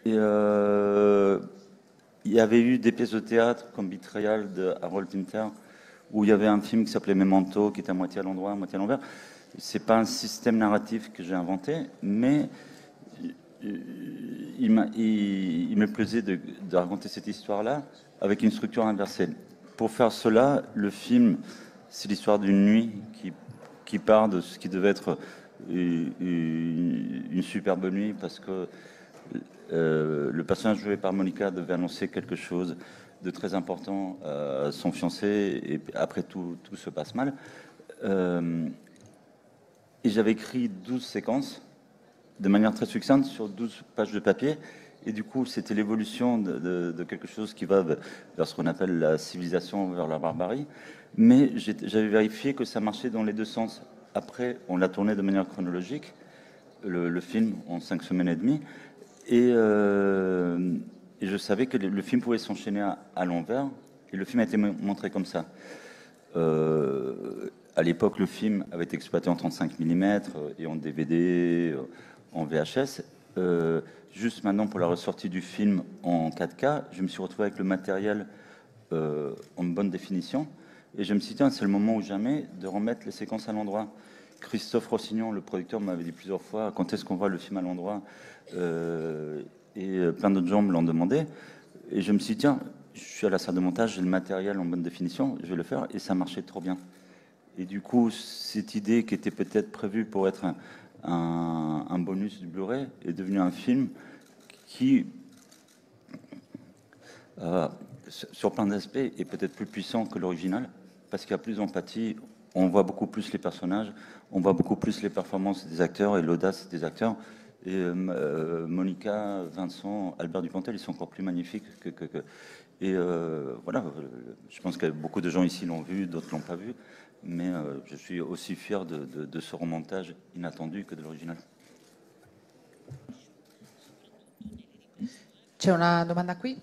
Et il y avait eu des pièces de théâtre comme Betrayal de Harold Pinter, où il y avait un film qui s'appelait Memento, qui était à moitié à l'endroit, à moitié à l'envers. C'est pas un système narratif que j'ai inventé, mais il me plaisait de raconter cette histoire-là avec une structure inversée. Pour faire cela, le film, c'est l'histoire d'une nuit qui part de ce qui devait être une superbe nuit parce que le personnage joué par Monica devait annoncer quelque chose de très important à son fiancé et après tout se passe mal. Euh, et j'avais écrit 12 séquences de manière très succincte sur 12 pages de papier. Et du coup, c'était l'évolution de quelque chose qui va vers ce qu'on appelle la civilisation, vers la barbarie. Mais j'avais vérifié que ça marchait dans les deux sens. Après, on l'a tourné de manière chronologique, le film, en 5 semaines et demie. Et je savais que le film pouvait s'enchaîner à l'envers. Et le film a été montré comme ça. À l'époque, le film avait été exploité en 35 mm et en DVD, en VHS. Juste maintenant, pour la ressortie du film en 4K, je me suis retrouvé avec le matériel en bonne définition. Et je me suis dit, tiens, c'est le moment ou jamais de remettre les séquences à l'endroit. Christophe Rossignon, le producteur, m'avait dit plusieurs fois, quand est-ce qu'on voit le film à l'endroit et plein d'autres gens me l'ont demandé. Et je me suis dit, tiens, je suis à la salle de montage, j'ai le matériel en bonne définition, je vais le faire. Et ça marchait trop bien. Et du coup, cette idée qui était peut-être prévue pour être un bonus du Blu-ray est devenue un film qui, euh, sur plein d'aspects, est peut-être plus puissant que l'original, parce qu'il y a plus d'empathie, on voit beaucoup plus les personnages, on voit beaucoup plus les performances des acteurs et l'audace des acteurs. Et Monica, Vincent, Albert Dupontel, ils sont encore plus magnifiques Et voilà, je pense que beaucoup de gens ici l'ont vu, d'autres l'ont pas vu, mais je suis aussi fier de ce remontage inattendu que de l'original. C'è una domanda qui?